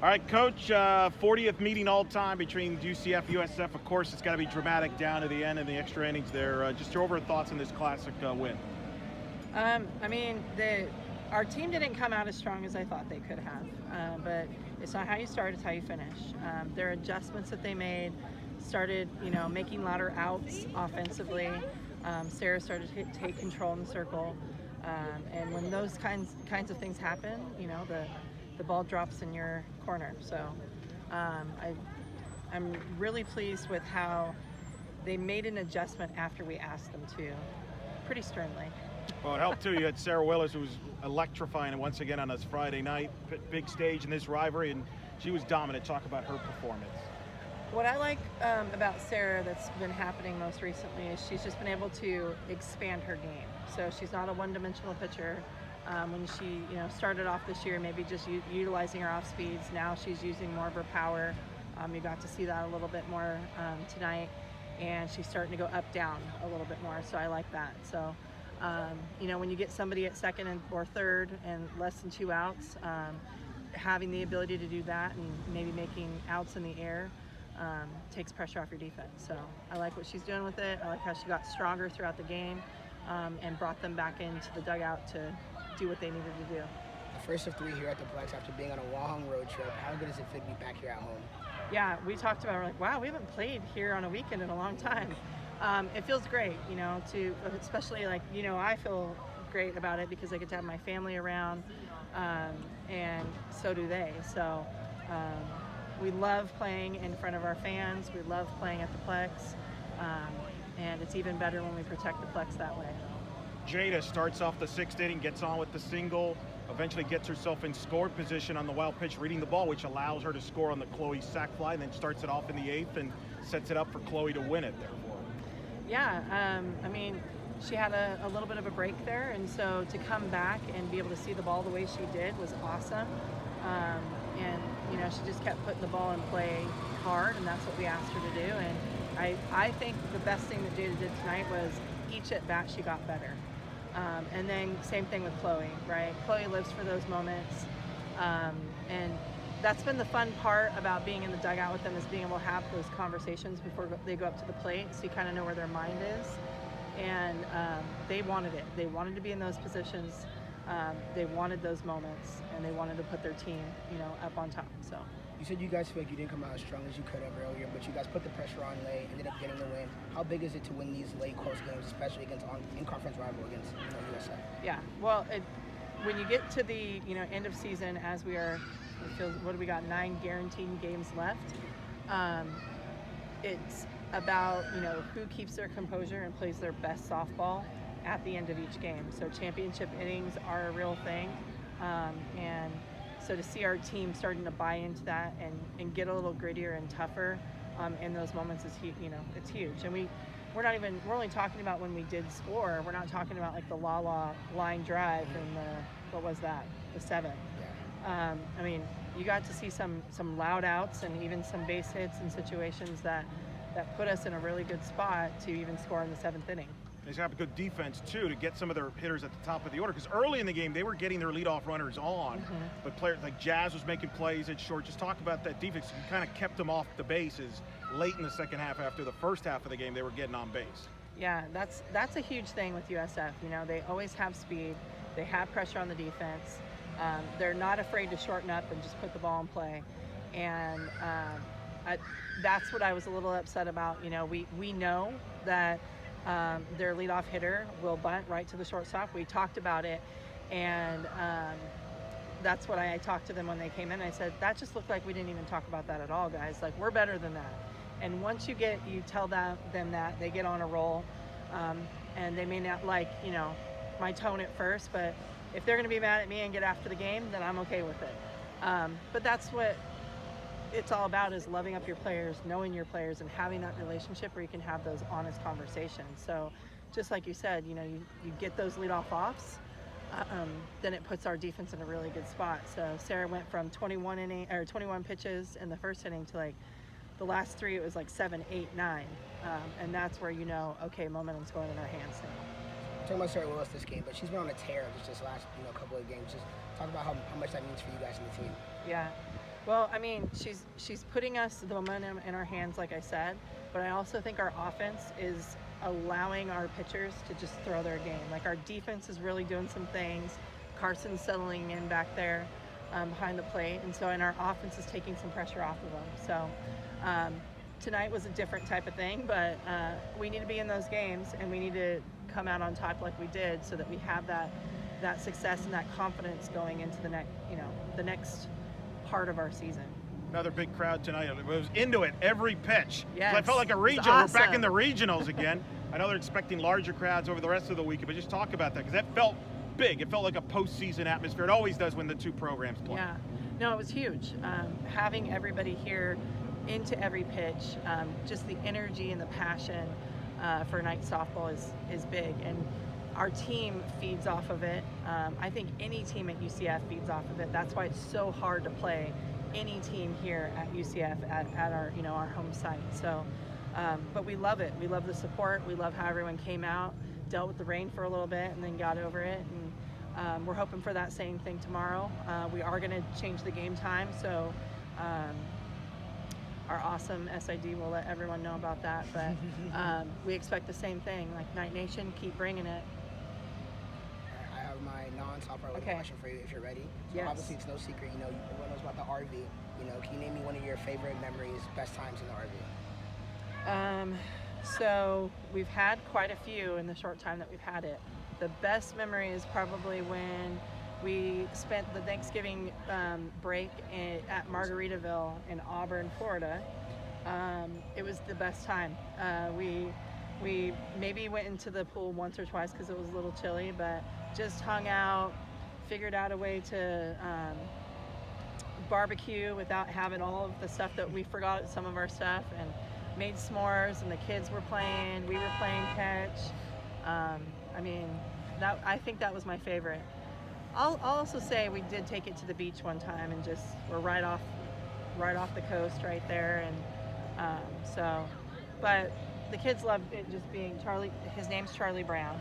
All right, Coach, 40th meeting all time between UCF, USF. Of course, it's got to be dramatic down to the end in the extra innings there. Just your overall thoughts on this classic win. I mean, our team didn't come out as strong as I thought they could have, but it's not how you start, it's how you finish. Their adjustments that they made started, making louder outs offensively. Sarah started to take control in the circle, and when those kinds of things happen, the ball drops in your corner. So I'm really pleased with how they made an adjustment after we asked them to, pretty sternly. Well, it helped too. You had Sarah Willis, who was electrifying once again on this Friday night, big stage in this rivalry, and she was dominant. Talk about her performance. What I like about Sarah that's been happening most recently is she's just been able to expand her game. So she's not a one-dimensional pitcher. When she started off this year, maybe just utilizing her off speeds. Now she's using more of her power. You got to see that a little bit more tonight, and she's starting to go up down a little bit more. So I like that. So when you get somebody at second or third and less than 2 outs, having the ability to do that and maybe making outs in the air takes pressure off your defense. So I like what she's doing with it. I like how she got stronger throughout the game and brought them back into the dugout to do what they needed to do. The first of 3 here at the Plex after being on a long road trip. How good does it feel to be back here at home? Yeah, we talked about it. We're like, wow, we haven't played here on a weekend in a long time. It feels great, especially I feel great about it because I get to have my family around, and so do they. So we love playing in front of our fans. We love playing at the Plex, and it's even better when we protect the Plex that way. Jada starts off the 6th inning, gets on with the single, eventually gets herself in score position on the wild pitch, reading the ball, which allows her to score on the Chloe sac fly, and then starts it off in the 8th and sets it up for Chloe to win it, therefore. Yeah, she had a little bit of a break there, and so to come back and be able to see the ball the way she did was awesome. And she just kept putting the ball in play hard, and that's what we asked her to do. And I think the best thing that Jada did tonight was each at bat she got better. And then same thing with Chloe, right? Chloe lives for those moments, and that's been the fun part about being in the dugout with them, is being able to have those conversations before they go up to the plate, so you kind of know where their mind is. And they wanted it. They wanted to be in those positions. They wanted those moments, and they wanted to put their team, up on top. So. You said you guys feel like you didn't come out as strong as you could have earlier, but you guys put the pressure on late, ended up getting the win. How big is it to win these late close games, especially against in-conference rival against USF? Yeah, well, when you get to the end of season, as we are, what do we got? 9 guaranteed games left. It's about who keeps their composure and plays their best softball at the end of each game. So championship innings are a real thing, and so to see our team starting to buy into that and get a little grittier and tougher in those moments is it's huge. And we're only talking about when we did score. We're not talking about like the line drive and what was that, the 7th. You got to see some loud outs and even some base hits in situations that put us in a really good spot to even score in the 7th inning. They have a good defense, too, to get some of their hitters at the top of the order. Because early in the game, they were getting their leadoff runners on. But players like Jazz was making plays at short. Just talk about that defense. You kind of kept them off the bases late in the second half. After the first half of the game, they were getting on base. Yeah, that's a huge thing with USF. They always have speed. They have pressure on the defense. They're not afraid to shorten up and just put the ball in play. And that's what I was a little upset about. We know that their leadoff hitter will bunt right to the shortstop. We talked about it, and that's what I talked to them when they came in. I said, that just looked like we didn't even talk about that at all, guys. Like, we're better than that. And once you tell them that, they get on a roll, and they may not like, my tone at first, but if they're going to be mad at me and get after the game, then I'm okay with it. But that's what it's all about, is loving up your players, knowing your players, and having that relationship where you can have those honest conversations. So just like you said, you get those leadoff offs, then it puts our defense in a really good spot. So Sarah went from 21 pitches in the first inning to like the last 3, it was like 7, 8, 9. And that's where okay, momentum's going in our hands now. We're talking about Sarah Willis this game, but she's been on a tear just this last couple of games. Just talk about how much that means for you guys and the team. Yeah. Well, I mean, she's putting us the momentum in our hands, like I said, but I also think our offense is allowing our pitchers to just throw their game. Like our defense is really doing some things. Carson's settling in back there behind the plate, and our offense is taking some pressure off of them. So tonight was a different type of thing, but we need to be in those games, and we need to come out on top like we did, so that we have that success and that confidence going into the next part of our season. Another big crowd tonight. It was into it every pitch. Yes. I felt like a regional. Awesome. We're back in the regionals again. I know they're expecting larger crowds over the rest of the week, but just talk about that, because that felt big. It felt like a postseason atmosphere. It always does when the two programs play. Yeah, no, it was huge. Having everybody here into every pitch, just the energy and the passion for night softball is big, and our team feeds off of it. I think any team at UCF feeds off of it. That's why it's so hard to play any team here at UCF at our our home site. So, but we love it. We love the support. We love how everyone came out, dealt with the rain for a little bit, and then got over it. And we're hoping for that same thing tomorrow. We are going to change the game time, so our awesome SID will let everyone know about that. But we expect the same thing. Like Night Nation, keep bringing it. I have my non-softball question for you if you're ready. So Yes. obviously it's no secret, everyone knows about the RV. Can you name me one of your favorite memories, best times in the RV? So we've had quite a few in the short time that we've had it. The best memory is probably when we spent the Thanksgiving break at Margaritaville in Auburn, Florida. It was the best time. We maybe went into the pool once or twice because it was a little chilly, but just hung out, figured out a way to barbecue without having all of the stuff that we forgot, some of our stuff, and made s'mores, and the kids were playing, we were playing catch. I think that was my favorite. I'll also say we did take it to the beach one time, and just we're right off the coast right there, and but the kids loved it just being Charlie. His name's Charlie Brown.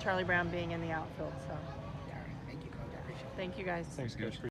Charlie Brown being in the outfield. So Yeah, thank you, Coach. I appreciate it. thank you guys. Thanks, Coach.